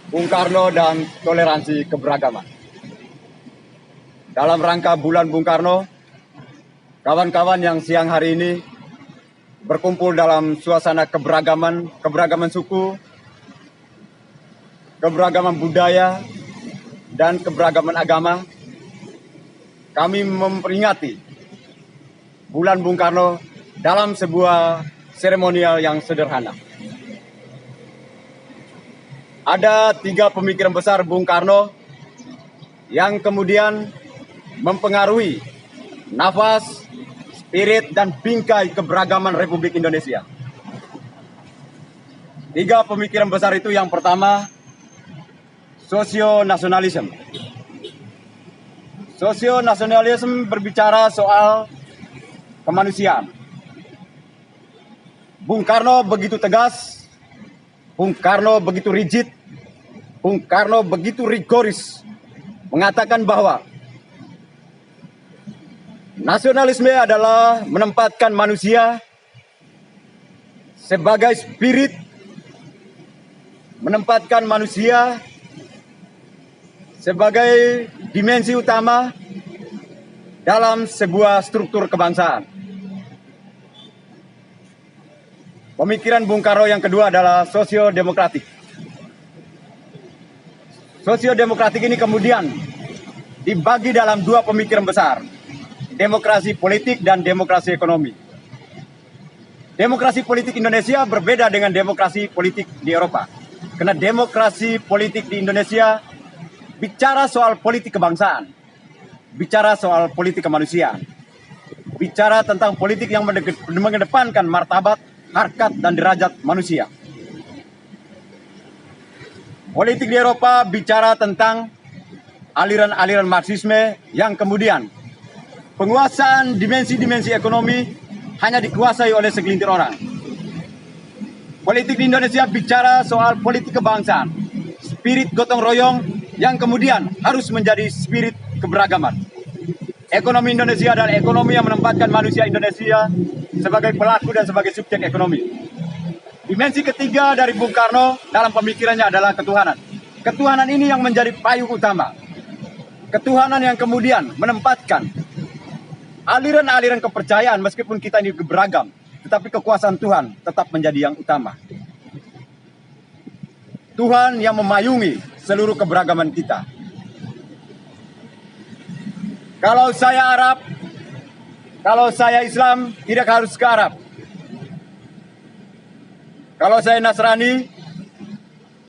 Bung Karno dan toleransi keberagaman. Dalam rangka bulan Bung Karno, kawan-kawan yang siang hari ini berkumpul dalam suasana keberagaman suku, keberagaman budaya, dan keberagaman agama, kami memperingati bulan Bung Karno dalam sebuah seremonial yang sederhana. Ada 3 pemikiran besar Bung Karno yang kemudian mempengaruhi nafas, spirit, dan bingkai keberagaman Republik Indonesia. 3 pemikiran besar itu, yang pertama, sosionasionalisme. Sosionasionalisme berbicara soal kemanusiaan. Bung Karno begitu tegas, Bung Karno begitu rigid, Bung Karno begitu rigoris mengatakan bahwa nasionalisme adalah menempatkan manusia sebagai spirit, menempatkan manusia sebagai dimensi utama dalam sebuah struktur kebangsaan. Pemikiran Bung Karno yang kedua adalah sosiodemokratik. Sosiodemokratik ini kemudian dibagi dalam 2 pemikiran besar, demokrasi politik dan demokrasi ekonomi. Demokrasi politik Indonesia berbeda dengan demokrasi politik di Eropa. Karena demokrasi politik di Indonesia bicara soal politik kebangsaan, bicara soal politik kemanusiaan, bicara tentang politik yang mengedepankan martabat, harkat, dan derajat manusia. Politik di Eropa bicara tentang aliran-aliran Marxisme yang kemudian penguasaan dimensi-dimensi ekonomi hanya dikuasai oleh segelintir orang. Politik di Indonesia bicara soal politik kebangsaan, spirit gotong royong yang kemudian harus menjadi spirit keberagaman. Ekonomi Indonesia adalah ekonomi yang menempatkan manusia Indonesia sebagai pelaku dan sebagai subjek ekonomi. Dimensi ketiga dari Bung Karno dalam pemikirannya adalah ketuhanan. Ketuhanan ini yang menjadi payung utama. Ketuhanan yang kemudian menempatkan aliran-aliran kepercayaan, meskipun kita ini beragam, tetapi kekuasaan Tuhan tetap menjadi yang utama. Tuhan yang memayungi seluruh keberagaman kita. Kalau saya Arab, kalau saya Islam, tidak harus ke Arab. Kalau saya Nasrani,